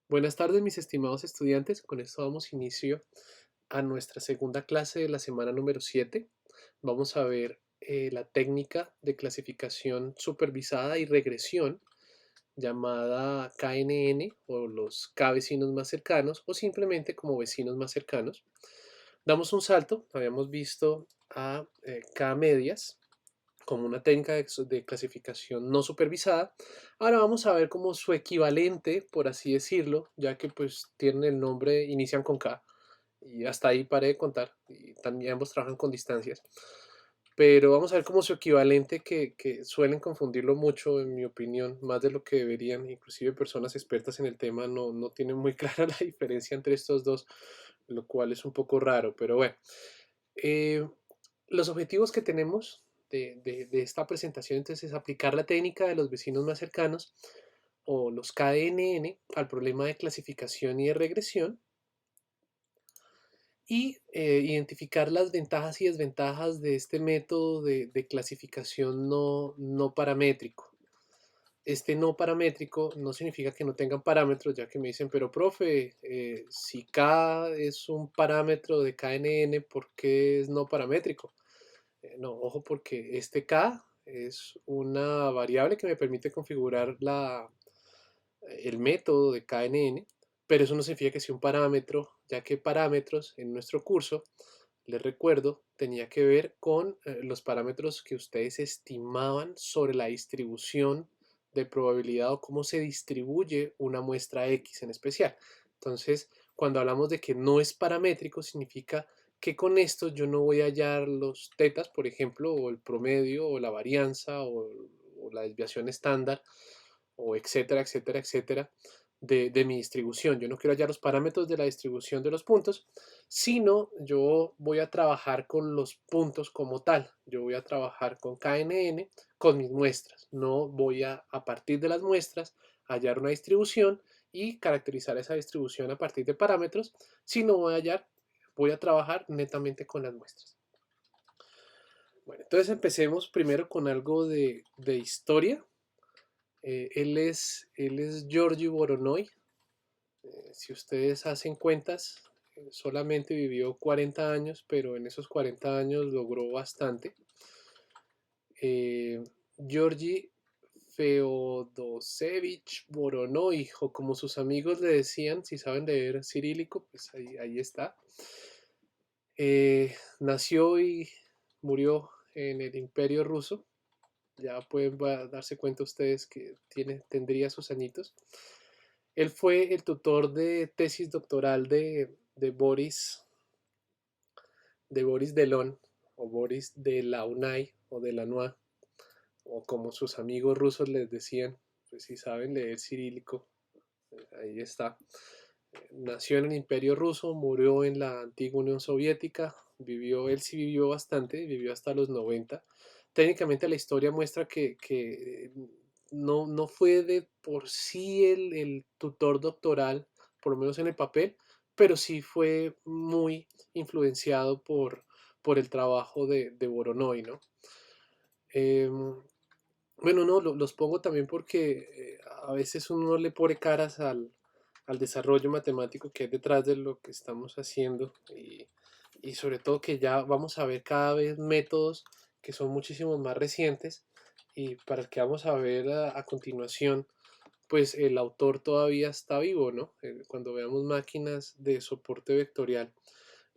Buenas tardes, mis estimados estudiantes. Con esto damos inicio a nuestra segunda clase de la semana número 7. Vamos a ver la técnica de clasificación supervisada y regresión llamada KNN o los K vecinos más cercanos o simplemente como vecinos más cercanos. Damos un salto, habíamos visto a K medias como una técnica de clasificación no supervisada. Ahora vamos a ver como su equivalente, por así decirlo, ya que pues tienen el nombre, inician con K, y hasta ahí paré de contar, y también ambos trabajan con distancias. Pero vamos a ver como su equivalente que suelen confundirlo mucho, en mi opinión, más de lo que deberían. Inclusive personas expertas en el tema no tienen muy clara la diferencia entre estos dos, lo cual es un poco raro, pero bueno. Eh, los objetivos que tenemos de esta presentación entonces es aplicar la técnica de los vecinos más cercanos o los KNN al problema de clasificación y de regresión y identificar las ventajas y desventajas de este método de clasificación no paramétrico. Este no paramétrico no significa que no tengan parámetros, ya que me dicen, pero profe, si K es un parámetro de KNN, ¿por qué es no paramétrico? No, ojo porque este K es una variable que me permite configurar el método de KNN, pero eso no significa que sea un parámetro, ya que parámetros en nuestro curso, les recuerdo, tenía que ver con los parámetros que ustedes estimaban sobre la distribución de probabilidad o cómo se distribuye una muestra X en especial. Entonces, cuando hablamos de que no es paramétrico, significa que con esto yo no voy a hallar los tetas, por ejemplo, o el promedio, o la varianza, o la desviación estándar, o etcétera, etcétera, etcétera, de mi distribución. Yo no quiero hallar los parámetros de la distribución de los puntos, sino yo voy a trabajar con los puntos como tal. Yo voy a trabajar con KNN, con mis muestras. No voy a partir de las muestras, hallar una distribución y caracterizar esa distribución a partir de parámetros, sino voy a trabajar netamente con las muestras. Bueno, entonces empecemos primero con algo de historia. Él es Giorgio Voronoi. Si ustedes hacen cuentas, solamente vivió 40 años, pero en esos 40 años logró bastante. Georgi Feodosevich Voronoi, o como sus amigos le decían, si saben leer cirílico, pues ahí está. Nació y murió en el Imperio Ruso. Ya pueden darse cuenta ustedes que tendría sus añitos. Él fue el tutor de tesis doctoral de Boris Delon, o Boris de la UNAI, o de la NUA, o como sus amigos rusos les decían, pues si saben leer cirílico, ahí está. Nació en el Imperio Ruso, murió en la antigua Unión Soviética, él sí vivió bastante, vivió hasta los 90. Técnicamente la historia muestra que no fue de por sí el tutor doctoral, por lo menos en el papel, pero sí fue muy influenciado por el trabajo de Voronoi, ¿no? Bueno, no, los pongo también porque a veces uno le pone caras al desarrollo matemático que hay detrás de lo que estamos haciendo y sobre todo que ya vamos a ver cada vez métodos que son muchísimo más recientes y para el que vamos a ver a continuación, pues el autor todavía está vivo, ¿no? Cuando veamos máquinas de soporte vectorial,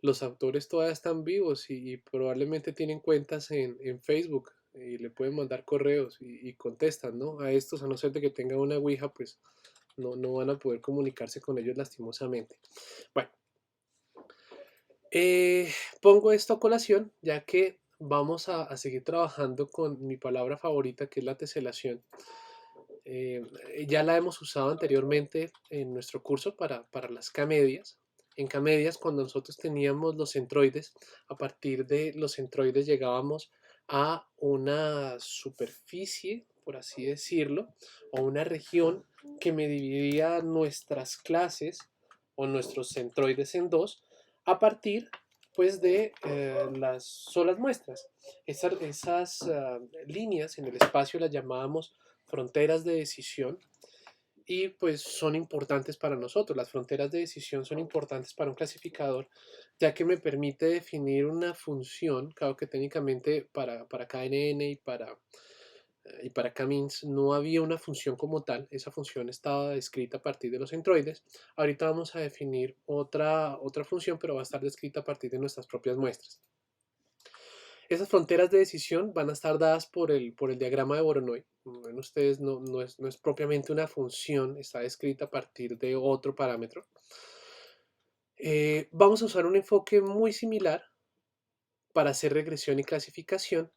los autores todavía están vivos y probablemente tienen cuentas en Facebook y le pueden mandar correos y contestan, ¿no? A estos, a no ser de que tengan una Ouija, pues no van a poder comunicarse con ellos lastimosamente. Bueno, eh, pongo esto a colación ya que vamos a seguir trabajando con mi palabra favorita, que es la teselación. Eh, ya la hemos usado anteriormente en nuestro curso para las K-medias. En K-medias, cuando nosotros teníamos los centroides, a partir de los centroides llegábamos a una superficie, por así decirlo, o una región que me dividía nuestras clases o nuestros centroides en dos a partir pues de las solas muestras. Esas líneas en el espacio las llamábamos fronteras de decisión y pues son importantes para nosotros. Las fronteras de decisión son importantes para un clasificador, ya que me permite definir una función, claro que técnicamente para KNN y para K-means no había una función como tal, esa función estaba descrita a partir de los centroides. Ahorita vamos a definir otra función, pero va a estar descrita a partir de nuestras propias muestras. Esas fronteras de decisión van a estar dadas por el diagrama de Voronoi. Bueno, ustedes no es propiamente una función, está descrita a partir de otro parámetro. Vamos a usar un enfoque muy similar para hacer regresión y clasificación,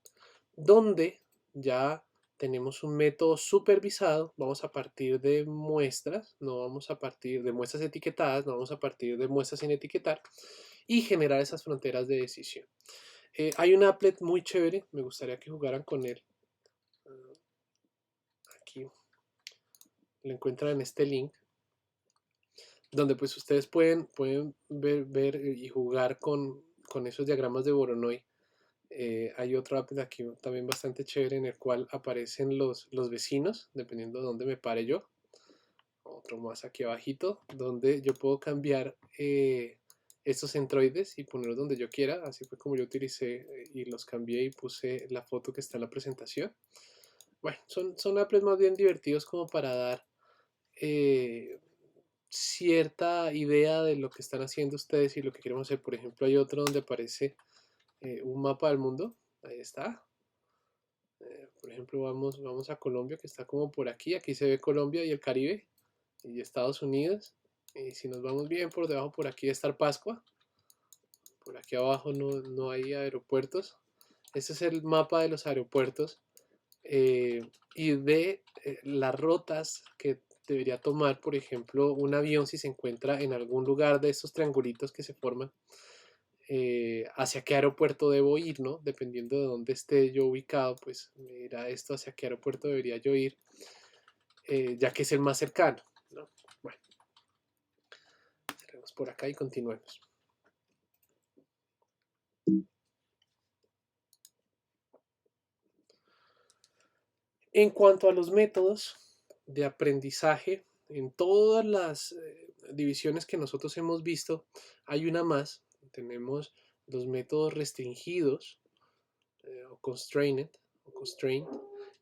donde ya tenemos un método supervisado, vamos a partir de muestras, no vamos a partir de muestras etiquetadas, no vamos a partir de muestras sin etiquetar, y generar esas fronteras de decisión. Hay un applet muy chévere, me gustaría que jugaran con él. Aquí lo encuentran en este link, donde pues ustedes pueden ver y jugar con esos diagramas de Voronoi. Hay otro applet aquí también bastante chévere en el cual aparecen los vecinos, dependiendo de dónde me pare yo. Otro más aquí abajito, donde yo puedo cambiar estos centroides y ponerlos donde yo quiera. Así fue como yo utilicé y los cambié y puse la foto que está en la presentación. Bueno, son applets más bien divertidos como para dar cierta idea de lo que están haciendo ustedes y lo que queremos hacer. Por ejemplo, hay otro donde aparece un mapa del mundo. Ahí está. Por ejemplo, vamos a Colombia, que está como por aquí. Aquí se ve Colombia y el Caribe y Estados Unidos. Y si nos vamos bien por debajo, por aquí está el Pascua. Por aquí abajo no hay aeropuertos. Este es el mapa de los aeropuertos y de las rutas que debería tomar, por ejemplo, un avión si se encuentra en algún lugar de estos triangulitos que se forman, hacia qué aeropuerto debo ir, ¿no? Dependiendo de dónde esté yo ubicado, pues me dirá esto hacia qué aeropuerto debería yo ir, ya que es el más cercano, ¿no? Bueno, cerremos por acá y continuemos. En cuanto a los métodos de aprendizaje, en todas las divisiones que nosotros hemos visto, hay una más. Tenemos los métodos restringidos o constrained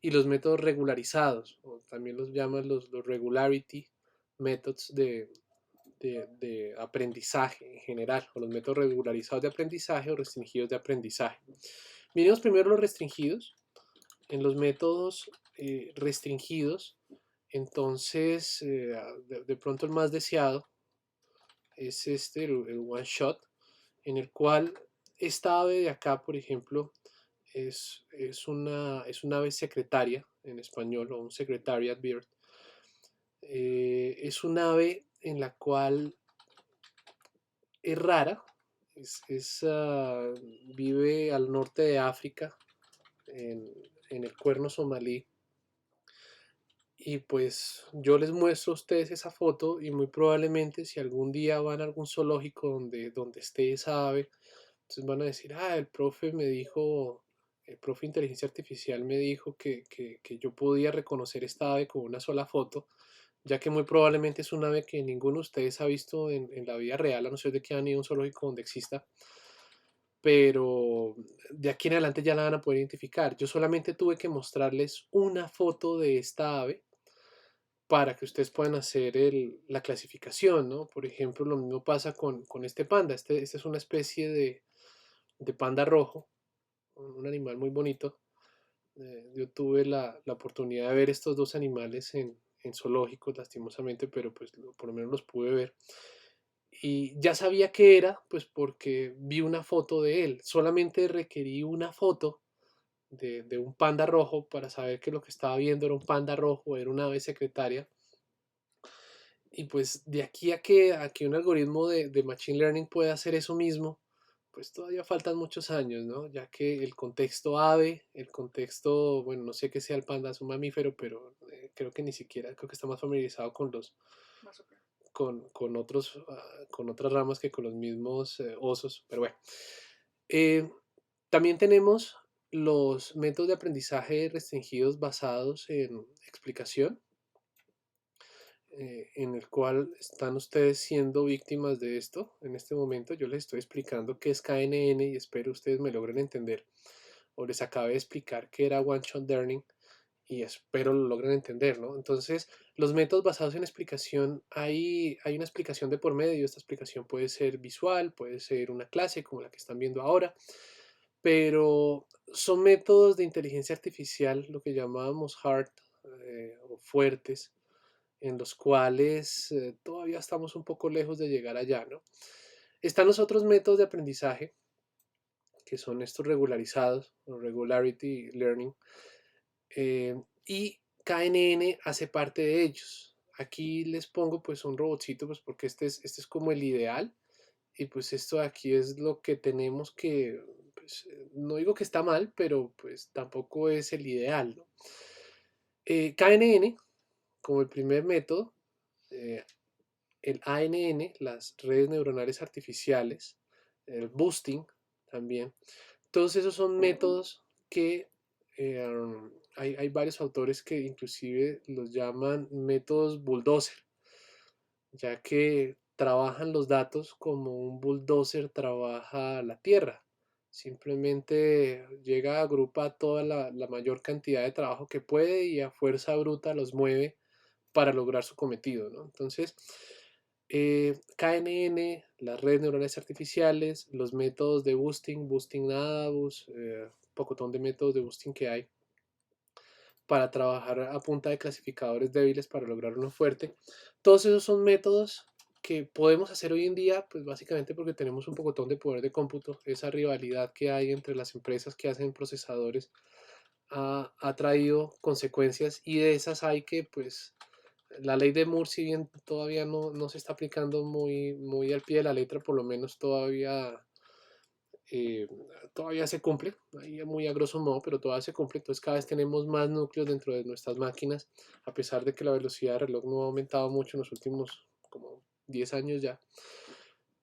y los métodos regularizados, o también los llaman los regularity methods de aprendizaje en general, o los métodos regularizados de aprendizaje o restringidos de aprendizaje. Miremos primero los restringidos. En los métodos restringidos, entonces de pronto el más deseado es el one shot, en el cual esta ave de acá, por ejemplo, es una ave secretaria en español, o un secretariat bird. Es un ave en la cual es rara, vive al norte de África, en el cuerno somalí. Y pues yo les muestro a ustedes esa foto y muy probablemente si algún día van a algún zoológico donde esté esa ave, entonces van a decir, el profe me dijo, el profe de inteligencia artificial me dijo que yo podía reconocer esta ave con una sola foto, ya que muy probablemente es un ave que ninguno de ustedes ha visto en la vida real, a no ser de que han ido a un zoológico donde exista, pero de aquí en adelante ya la van a poder identificar. Yo solamente tuve que mostrarles una foto de esta ave para que ustedes puedan hacer la clasificación, ¿no? Por ejemplo, lo mismo pasa con este panda. Este es una especie de panda rojo, un animal muy bonito. Yo tuve la oportunidad de ver estos dos animales en zoológicos, lastimosamente, pero pues por lo menos los pude ver. Y ya sabía qué era, pues porque vi una foto de él. Solamente requerí una foto de un panda rojo para saber que lo que estaba viendo era un panda rojo, era una ave secretaria. Y pues de aquí a que un algoritmo de Machine Learning pueda hacer eso mismo, pues todavía faltan muchos años, ¿no? Ya que el contexto ave, el contexto, bueno, no sé qué sea el panda, es un mamífero, pero creo que ni siquiera, creo que está más familiarizado con otras ramas que con los mismos osos, pero bueno. Eh, También tenemos los métodos de aprendizaje restringidos basados en explicación. en el cual están ustedes siendo víctimas de esto. En este momento yo les estoy explicando qué es KNN y espero ustedes me logren entender, o les acabé de explicar qué era One Shot Learning y espero lo logren entender, ¿no? Entonces, los métodos basados en explicación, hay una explicación de por medio. Esta explicación puede ser visual, puede ser una clase como la que están viendo ahora, pero son métodos de inteligencia artificial, lo que llamábamos hard, o fuertes, en los cuales todavía estamos un poco lejos de llegar allá, ¿no? Están los otros métodos de aprendizaje, que son estos regularizados, o regularity learning, y KNN hace parte de ellos. Aquí les pongo pues un robotcito, pues porque este es como el ideal, y pues esto de aquí es lo que tenemos que, pues, no digo que está mal, pero pues tampoco es el ideal, ¿no? KNN, como el primer método, eh, el ANN, las redes neuronales artificiales, el boosting también, todos esos son métodos que hay varios autores que inclusive los llaman métodos bulldozer, ya que trabajan los datos como un bulldozer trabaja la tierra. Simplemente llega, agrupa toda la mayor cantidad de trabajo que puede y a fuerza bruta los mueve para lograr su cometido, ¿no? Entonces, KNN, las redes neuronales artificiales, los métodos de boosting, boosting nadabus, pocotón de métodos de boosting que hay para trabajar a punta de clasificadores débiles para lograr uno fuerte. Todos esos son métodos que podemos hacer hoy en día, pues básicamente porque tenemos un pocotón de poder de cómputo. Esa rivalidad que hay entre las empresas que hacen procesadores ha traído consecuencias, y de esas hay que, pues, la ley de Moore, si bien todavía no se está aplicando muy al pie de la letra, por lo menos eh, todavía se cumple, ahí muy a grosso modo, pero todavía se cumple. Entonces cada vez tenemos más núcleos dentro de nuestras máquinas, a pesar de que la velocidad de reloj no ha aumentado mucho en los últimos como 10 años ya.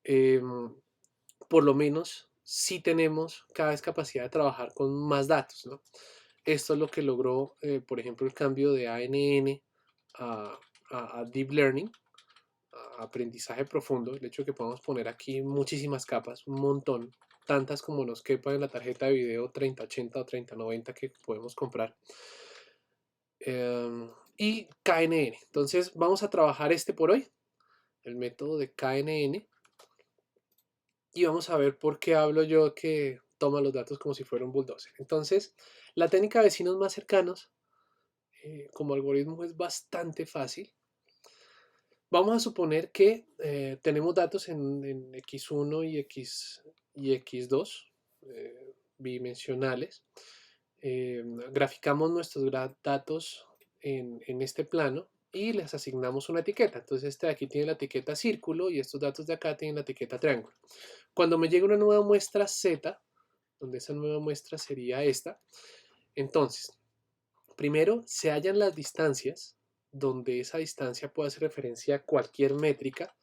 Eh, por lo menos sí tenemos cada vez capacidad de trabajar con más datos, ¿no? Esto es lo que logró, por ejemplo, el cambio de ANN a, a Deep Learning, a aprendizaje profundo, el hecho de que podamos poner aquí muchísimas capas, un montón, tantas como nos quepa en la tarjeta de video 3080 o 3090 que podemos comprar. Y KNN. Entonces vamos a trabajar este por hoy, el método de KNN, y vamos a ver por qué hablo yo que toma los datos como si fuera un bulldozer. Entonces, la técnica de vecinos más cercanos, como algoritmo, es bastante fácil. Vamos a suponer que tenemos datos en X1 y X2, bidimensionales. Graficamos nuestros datos en este plano y les asignamos una etiqueta. Entonces este de aquí tiene la etiqueta círculo y estos datos de acá tienen la etiqueta triángulo. Cuando me llegue una nueva muestra Z, donde esa nueva muestra sería esta, entonces primero se hallan las distancias, donde esa distancia puede hacer referencia a cualquier métrica.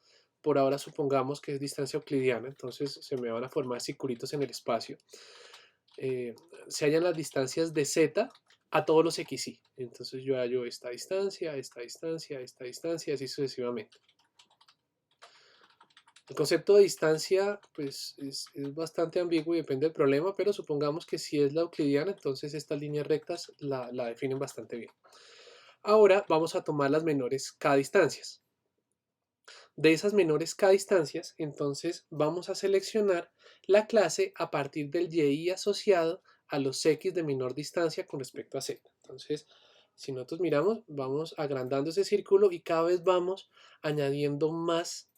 Por ahora supongamos que es distancia euclidiana, entonces se me van a formar circulitos en el espacio. Eh, Se hallan las distancias de z a todos los xy. Entonces yo hallo esta distancia, esta distancia, esta distancia, así sucesivamente. El concepto de distancia pues es bastante ambiguo y depende del problema, pero supongamos que si es la euclidiana, entonces estas líneas rectas la definen bastante bien. Ahora vamos a tomar las menores k distancias. De esas menores k distancias, entonces vamos a seleccionar la clase a partir del y asociado a los x de menor distancia con respecto a z. Entonces, si nosotros miramos, vamos agrandando ese círculo y cada vez vamos añadiendo más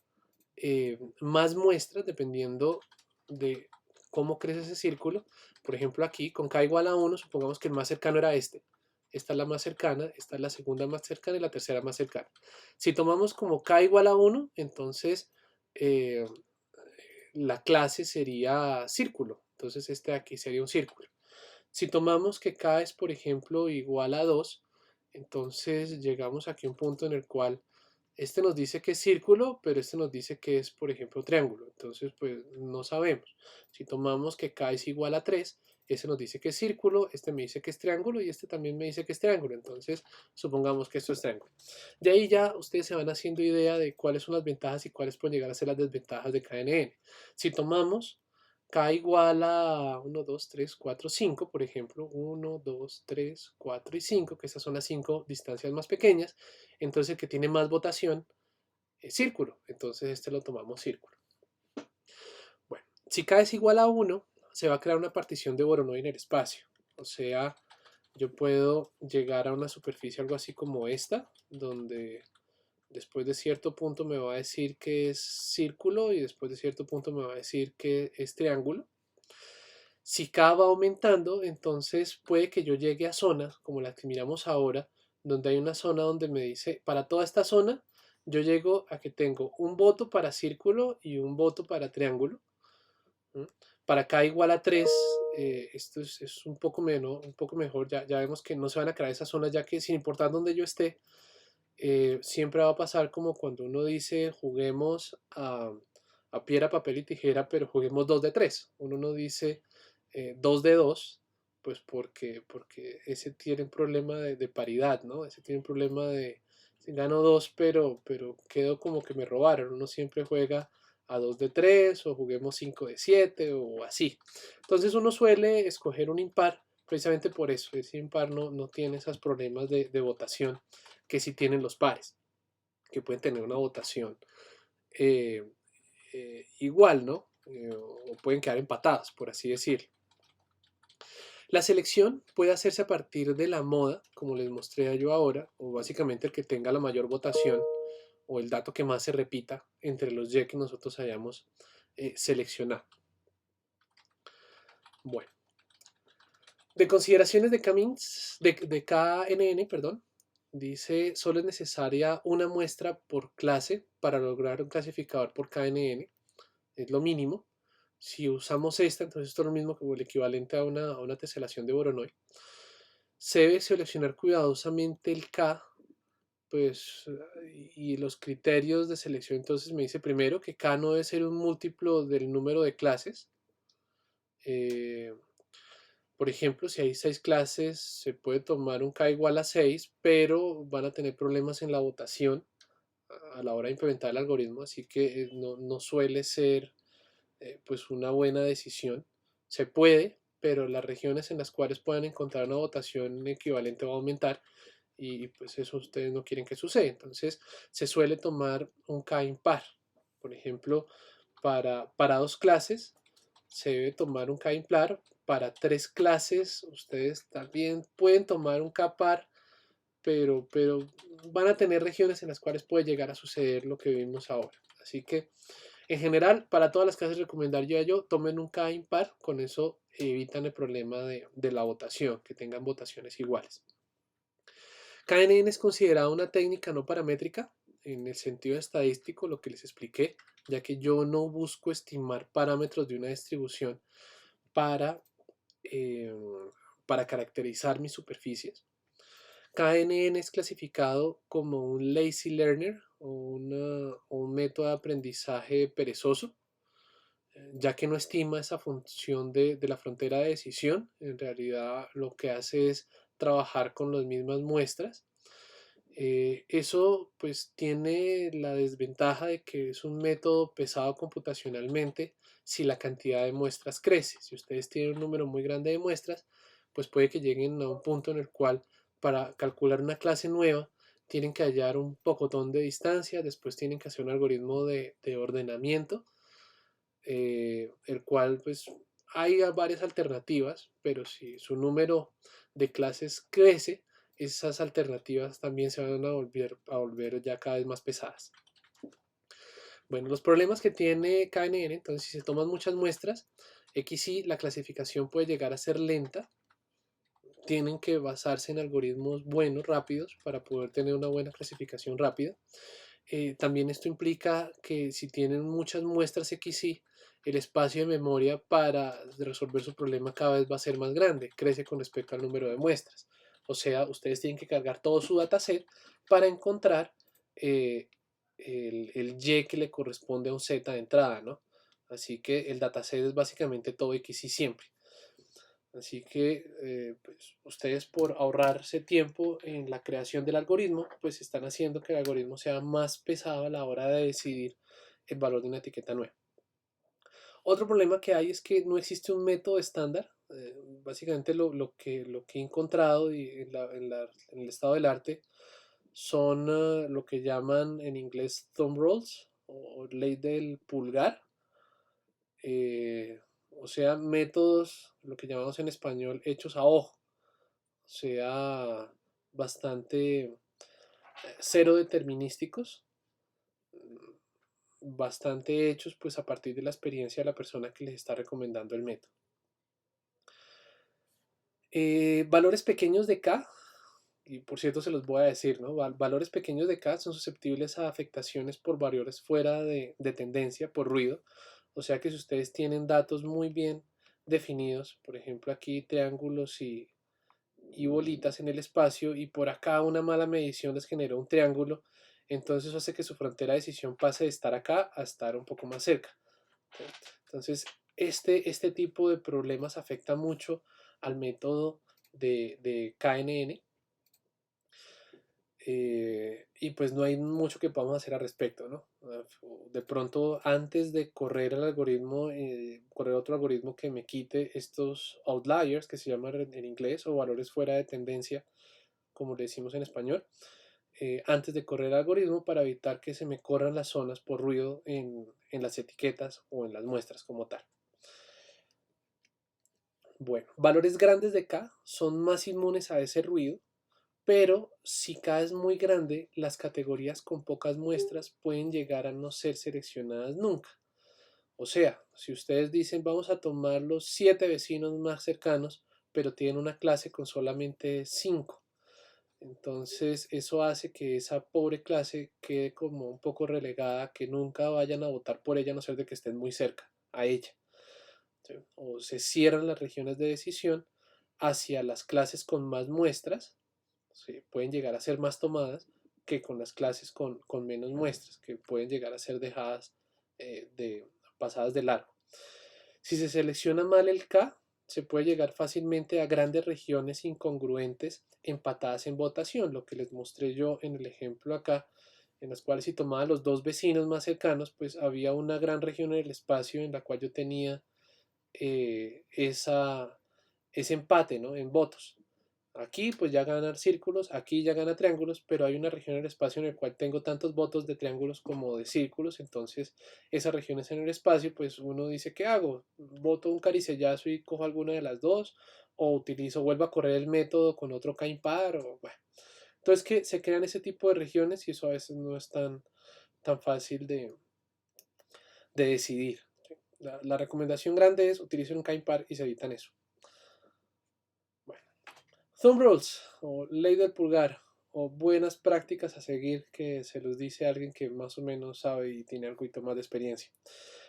muestras dependiendo de cómo crece ese círculo. Por ejemplo, aquí con k igual a 1, supongamos que el más cercano era este. Esta es la más cercana, esta es la segunda más cercana y la tercera más cercana. Si tomamos como k igual a 1, entonces eh, la clase sería círculo. Entonces este de aquí sería un círculo. Si tomamos que k es, por ejemplo, igual a 2, entonces llegamos aquí a un punto en el cual este nos dice que es círculo, pero este nos dice que es, por ejemplo, triángulo. Entonces, pues no sabemos. Si tomamos que k es igual a 3, ese nos dice que es círculo, este me dice que es triángulo y este también me dice que es triángulo. Entonces, supongamos que esto es triángulo. De ahí ya ustedes se van haciendo idea de cuáles son las ventajas y cuáles pueden llegar a ser las desventajas de KNN. Si tomamos K igual a 1, 2, 3, 4, 5, por ejemplo, 1, 2, 3, 4 y 5, que estas son las 5 distancias más pequeñas, entonces el que tiene más votación es círculo, entonces este lo tomamos círculo. Bueno, si K es igual a 1, se va a crear una partición de Voronoi en el espacio, o sea, yo puedo llegar a una superficie algo así como esta, donde después de cierto punto me va a decir que es círculo y después de cierto punto me va a decir que es triángulo. Si K va aumentando, entonces puede que yo llegue a zonas como las que miramos ahora, donde hay una zona donde me dice, para toda esta zona, yo llego a que tengo un voto para círculo y un voto para triángulo. ¿Mm? Para K igual a 3, esto es un poco mejor, ya vemos que no se van a crear esas zonas, ya que sin importar dónde yo esté, siempre va a pasar como cuando uno dice juguemos a piedra, papel y tijera, pero juguemos 2 de 3. Uno no dice 2 de 2, pues porque ese tiene un problema de paridad, ¿no? Ese tiene un problema de gano 2, pero quedo como que me robaron. Uno siempre juega a 2 de 3 o juguemos 5 de 7 o así. Entonces uno suele escoger un impar precisamente por eso. Ese impar no tiene esos problemas de votación que sí tienen los pares, que pueden tener una votación eh, igual, ¿no? O pueden quedar empatados, por así decirlo. La selección puede hacerse a partir de la moda, como les mostré yo ahora, o básicamente el que tenga la mayor votación o el dato que más se repita entre los Y que nosotros hayamos seleccionado. Bueno, de consideraciones de KNN, perdón, dice solo es necesaria una muestra por clase para lograr un clasificador por KNN, es lo mínimo. Si usamos esta, entonces esto es lo mismo que el equivalente a una teselación de Voronoi. Se debe seleccionar cuidadosamente el K, pues, y los criterios de selección. Entonces me dice primero que K no debe ser un múltiplo del número de clases. Eh, por ejemplo, si hay 6 clases, se puede tomar un K igual a 6, pero van a tener problemas en la votación a la hora de implementar el algoritmo, así que no suele ser pues una buena decisión. Se puede, pero las regiones en las cuales puedan encontrar una votación equivalente va a aumentar y pues eso ustedes no quieren que suceda. Entonces se suele tomar un K impar. Por ejemplo, para 2 clases se debe tomar un K impar. Para 3 clases ustedes también pueden tomar un K par, pero van a tener regiones en las cuales puede llegar a suceder lo que vimos ahora. Así que en general, para todas las clases recomendaría yo, tomen un K impar, con eso evitan el problema de la votación, que tengan votaciones iguales. KNN es considerada una técnica no paramétrica en el sentido estadístico, lo que les expliqué, ya que yo no busco estimar parámetros de una distribución para, eh, para caracterizar mis superficies. KNN es clasificado como un lazy learner o un método de aprendizaje perezoso, ya que no estima esa función de la frontera de decisión. En realidad lo que hace es trabajar con las mismas muestras. Eso pues tiene la desventaja de que es un método pesado computacionalmente si la cantidad de muestras crece. Si ustedes tienen un número muy grande de muestras, pues puede que lleguen a un punto en el cual para calcular una clase nueva tienen que hallar un pocotón de distancia, después tienen que hacer un algoritmo de ordenamiento, el cual pues hay varias alternativas, pero si su número de clases crece, esas alternativas también se van a volver ya cada vez más pesadas. Bueno, los problemas que tiene KNN, entonces si se toman muchas muestras, XY, la clasificación puede llegar a ser lenta, tienen que basarse en algoritmos buenos, rápidos, para poder tener una buena clasificación rápida. También esto implica que si tienen muchas muestras XY, el espacio de memoria para resolver su problema cada vez va a ser más grande, crece con respecto al número de muestras. O sea, ustedes tienen que cargar todo su dataset para encontrar el Y que le corresponde a un Z de entrada, ¿no? Así que el dataset es básicamente todo XY siempre. Así que pues, ustedes por ahorrarse tiempo en la creación del algoritmo, pues están haciendo que el algoritmo sea más pesado a la hora de decidir el valor de una etiqueta nueva. Otro problema que hay es que no existe un método estándar. Básicamente lo que he encontrado en el estado del arte son lo que llaman en inglés thumb rules o ley del pulgar, o sea, métodos, lo que llamamos en español, hechos a ojo, o sea, bastante cero determinísticos, bastante hechos pues a partir de la experiencia de la persona que les está recomendando el método. Valores pequeños de K, y por cierto se los voy a decir, ¿no? Valores pequeños de K son susceptibles a afectaciones por valores fuera de tendencia, por ruido. O sea que si ustedes tienen datos muy bien definidos, por ejemplo aquí triángulos y bolitas en el espacio, y por acá una mala medición les generó un triángulo, entonces eso hace que su frontera de decisión pase de estar acá a estar un poco más cerca. Entonces, este tipo de problemas afecta mucho al método de KNN, y pues no hay mucho que podamos hacer al respecto, ¿no? De pronto, antes de correr el algoritmo, correr otro algoritmo que me quite estos outliers, que se llaman en inglés, o valores fuera de tendencia, como le decimos en español, antes de correr el algoritmo para evitar que se me corran las zonas por ruido en las etiquetas o en las muestras como tal. Bueno, valores grandes de K son más inmunes a ese ruido, pero si K es muy grande, las categorías con pocas muestras pueden llegar a no ser seleccionadas nunca. O sea, si ustedes dicen vamos a tomar los 7 vecinos más cercanos, pero tienen una clase con solamente 5, entonces eso hace que esa pobre clase quede como un poco relegada, que nunca vayan a votar por ella a no ser de que estén muy cerca a ella. ¿Sí? O se cierran las regiones de decisión hacia las clases con más muestras, ¿sí? Pueden llegar a ser más tomadas que con las clases con menos muestras, que pueden llegar a ser dejadas pasadas de largo. Si se selecciona mal el K, se puede llegar fácilmente a grandes regiones incongruentes empatadas en votación, lo que les mostré yo en el ejemplo acá, en las cuales si tomaba los dos vecinos más cercanos, pues había una gran región en el espacio en la cual yo tenía ese empate, ¿no? En votos. Aquí pues ya ganan círculos, aquí ya gana triángulos, pero hay una región en el espacio en el cual tengo tantos votos de triángulos como de círculos, entonces esas regiones en el espacio pues uno dice, ¿qué hago? ¿Voto un caricellazo y cojo alguna de las dos? ¿O utilizo, vuelvo a correr el método con otro K impar? O, bueno. Entonces que se crean ese tipo de regiones y eso a veces no es tan fácil de decidir. La recomendación grande es utilicen un K impar y se evitan eso. Bueno. Thumb rules o ley del pulgar o buenas prácticas a seguir que se los dice alguien que más o menos sabe y tiene algo más de experiencia.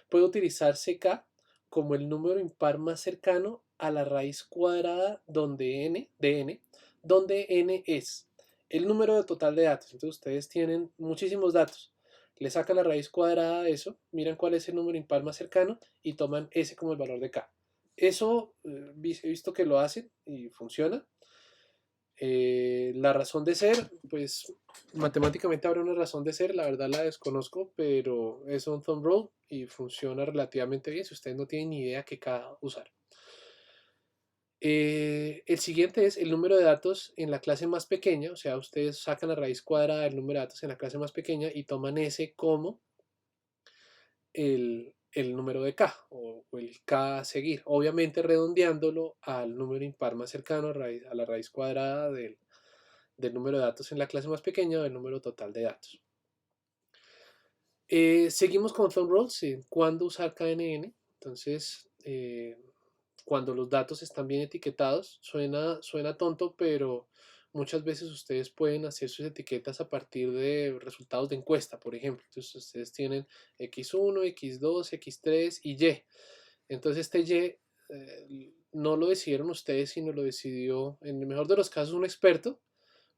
Puede utilizarse K como el número impar más cercano a la raíz cuadrada de n, donde n es el número total de datos. Entonces ustedes tienen muchísimos datos. Le sacan la raíz cuadrada de eso, miran cuál es el número impar más cercano y toman ese como el valor de K. Eso he visto que lo hacen y funciona. La razón de ser, pues matemáticamente habrá una razón de ser, la verdad la desconozco, pero es un thumb rule y funciona relativamente bien si ustedes no tienen ni idea qué cada usar. El siguiente es el número de datos en la clase más pequeña, o sea, ustedes sacan la raíz cuadrada del número de datos en la clase más pequeña y toman ese como el número de K o el K a seguir, obviamente redondeándolo al número impar más cercano a la raíz cuadrada del número de datos en la clase más pequeña o del número total de datos. Seguimos con thumb rules, cuándo usar KNN. Entonces, cuando los datos están bien etiquetados, suena tonto, pero muchas veces ustedes pueden hacer sus etiquetas a partir de resultados de encuesta, por ejemplo. Entonces, ustedes tienen X1, X2, X3 y Y. Entonces, este Y no lo decidieron ustedes, sino lo decidió, en el mejor de los casos, un experto,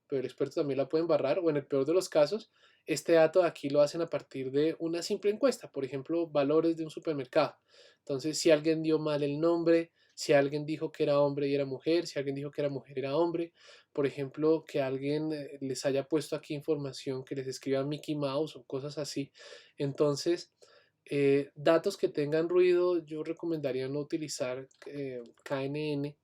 pero el experto también la puede embarrar, o en el peor de los casos, este dato de aquí lo hacen a partir de una simple encuesta, por ejemplo, valores de un supermercado. Entonces, si alguien dio mal el nombre, si alguien dijo que era hombre y era mujer, si alguien dijo que era mujer era hombre. Por ejemplo, que alguien les haya puesto aquí información que les escriba Mickey Mouse o cosas así. Entonces, datos que tengan ruido, yo recomendaría no utilizar KNN,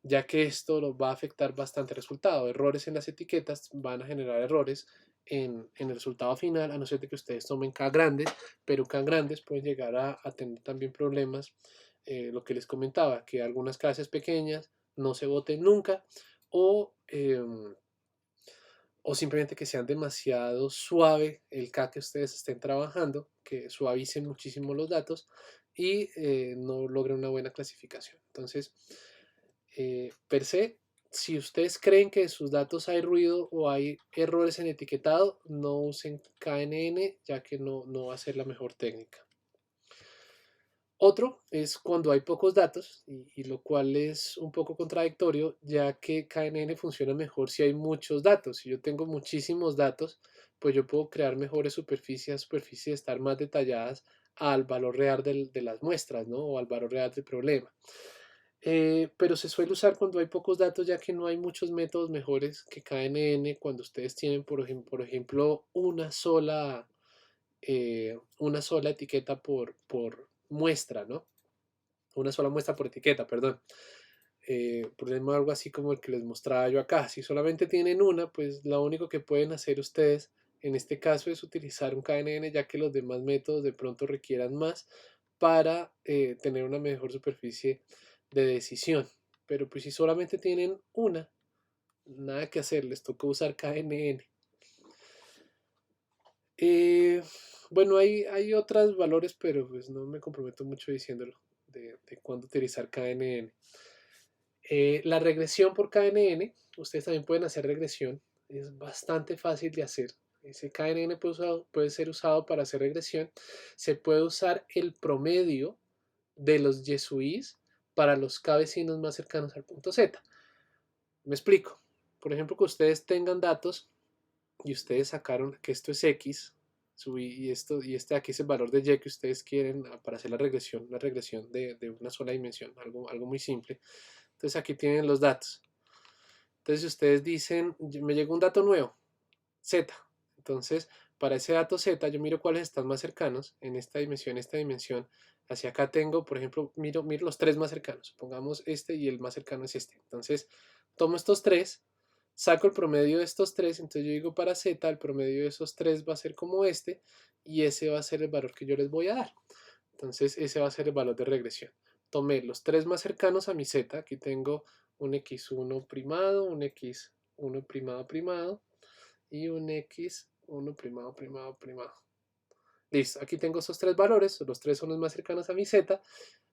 ya que esto lo va a afectar bastante el resultado. Errores en las etiquetas van a generar errores en el resultado final, a no ser de que ustedes tomen K grandes, pero K grandes pueden llegar a tener también problemas. Lo que les comentaba, que algunas clases pequeñas no se voten nunca o, o simplemente que sean demasiado suave el K que ustedes estén trabajando, que suavicen muchísimo los datos y no logren una buena clasificación. Entonces, per se, si ustedes creen que en sus datos hay ruido o hay errores en etiquetado, no usen KNN, ya que no va a ser la mejor técnica. Otro es cuando hay pocos datos, y lo cual es un poco contradictorio, ya que KNN funciona mejor si hay muchos datos. Si yo tengo muchísimos datos, pues yo puedo crear mejores superficies estar más detalladas al valor real de las muestras, ¿no? O al valor real del problema. Pero se suele usar cuando hay pocos datos, ya que no hay muchos métodos mejores que KNN cuando ustedes tienen, por ejemplo, una sola etiqueta por muestra, ¿no? Una sola muestra por etiqueta, perdón. Por ejemplo, algo así como el que les mostraba yo acá. Si solamente tienen una, pues lo único que pueden hacer ustedes en este caso es utilizar un KNN, ya que los demás métodos de pronto requieran más para tener una mejor superficie de decisión. Pero pues si solamente tienen una, nada que hacer, les toca usar KNN. Eh, bueno, hay otros valores, pero pues no me comprometo mucho diciéndolo de cuándo utilizar KNN. La regresión por KNN, ustedes también pueden hacer regresión, es bastante fácil de hacer. Ese KNN puede ser usado para hacer regresión. Se puede usar el promedio de los yesuís para los K vecinos más cercanos al punto Z. Me explico. Por ejemplo, que ustedes tengan datos y ustedes sacaron que esto es X, y este aquí es el valor de Y que ustedes quieren para hacer la regresión, una regresión de una sola dimensión, algo muy simple. Entonces aquí tienen los datos. Entonces si ustedes dicen, me llegó un dato nuevo, Z. Entonces, para ese dato Z, yo miro cuáles están más cercanos en esta dimensión. Hacia acá tengo, por ejemplo, miro los tres más cercanos. Pongamos este y el más cercano es este. Entonces, tomo estos tres, saco el promedio de estos tres. Entonces yo digo para Z, el promedio de esos tres va a ser como este. Y ese va a ser el valor que yo les voy a dar. Entonces, ese va a ser el valor de regresión. Tomé los tres más cercanos a mi Z. Aquí tengo un x1 primado, un x1 primado primado y un x1 primado primado primado. Listo, aquí tengo esos tres valores, los tres son los más cercanos a mi z,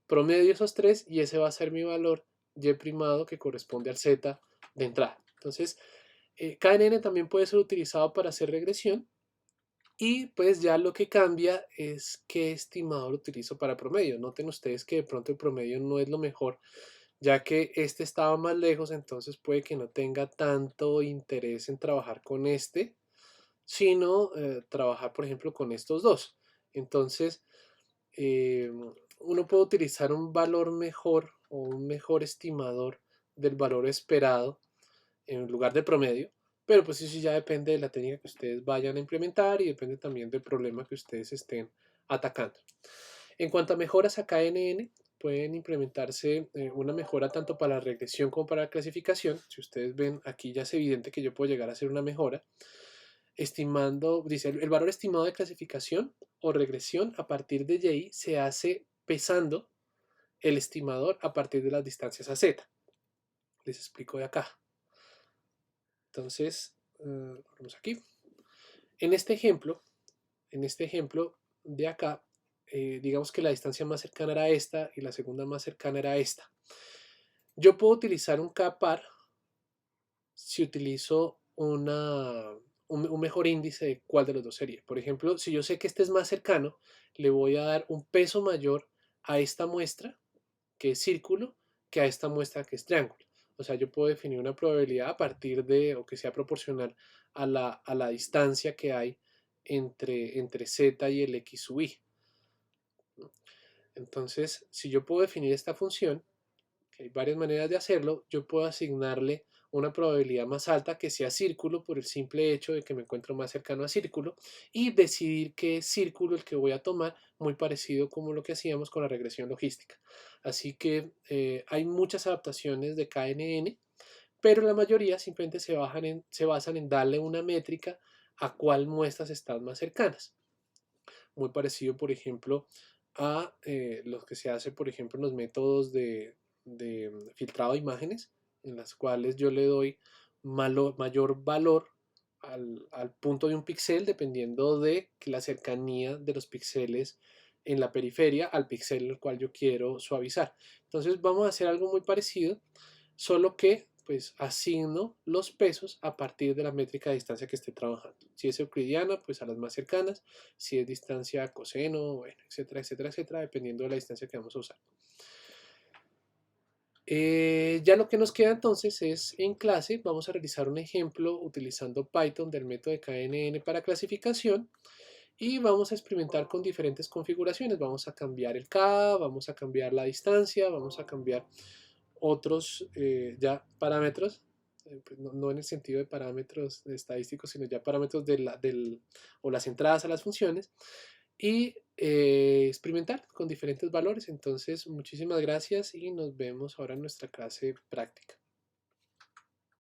promedio esos tres y ese va a ser mi valor y primado que corresponde al z de entrada. Entonces, KNN también puede ser utilizado para hacer regresión y pues ya lo que cambia es qué estimador utilizo para promedio. Noten ustedes que de pronto el promedio no es lo mejor, ya que este estaba más lejos, entonces puede que no tenga tanto interés en trabajar con este, sino trabajar, por ejemplo, con estos dos. Entonces, uno puede utilizar un valor mejor o un mejor estimador del valor esperado en lugar del promedio, pero pues eso ya depende de la técnica que ustedes vayan a implementar y depende también del problema que ustedes estén atacando. En cuanto a mejoras a KNN, pueden implementarse una mejora tanto para la regresión como para la clasificación. Si ustedes ven aquí ya es evidente que yo puedo llegar a hacer una mejora estimando, dice, el valor estimado de clasificación o regresión a partir de Y se hace pesando el estimador a partir de las distancias a Z. Les explico de acá. Entonces, vamos aquí. En este ejemplo de acá, digamos que la distancia más cercana era esta y la segunda más cercana era esta. Yo puedo utilizar un K-par si utilizo un mejor índice de cuál de los dos sería. Por ejemplo, si yo sé que este es más cercano, le voy a dar un peso mayor a esta muestra, que es círculo, que a esta muestra, que es triángulo. O sea, yo puedo definir una probabilidad a partir de, o que sea proporcional a la distancia que hay entre z y el x sub i. Entonces, si yo puedo definir esta función, que hay varias maneras de hacerlo, yo puedo asignarle una probabilidad más alta que sea círculo por el simple hecho de que me encuentro más cercano a círculo y decidir qué es círculo el que voy a tomar, muy parecido como lo que hacíamos con la regresión logística. Así que hay muchas adaptaciones de KNN, pero la mayoría simplemente se basan en darle una métrica a cuál muestras están más cercanas. Muy parecido, por ejemplo, a lo que se hace, por ejemplo, en los métodos de filtrado de imágenes, en las cuales yo le doy mayor valor al punto de un píxel dependiendo de la cercanía de los píxeles en la periferia al píxel el cual yo quiero suavizar. Entonces vamos a hacer algo muy parecido, solo que pues asigno los pesos a partir de la métrica de distancia que esté trabajando. Si es euclidiana, pues a las más cercanas, si es distancia coseno, bueno, etcétera, etcétera, etcétera, dependiendo de la distancia que vamos a usar. Ya lo que nos queda entonces es en clase, vamos a realizar un ejemplo utilizando Python del método de KNN para clasificación y vamos a experimentar con diferentes configuraciones. Vamos a cambiar el K, vamos a cambiar la distancia, vamos a cambiar otros ya parámetros, pues no en el sentido de parámetros estadísticos, sino ya parámetros o las entradas a las funciones y experimentar con diferentes valores. Entonces, muchísimas gracias y nos vemos ahora en nuestra clase práctica.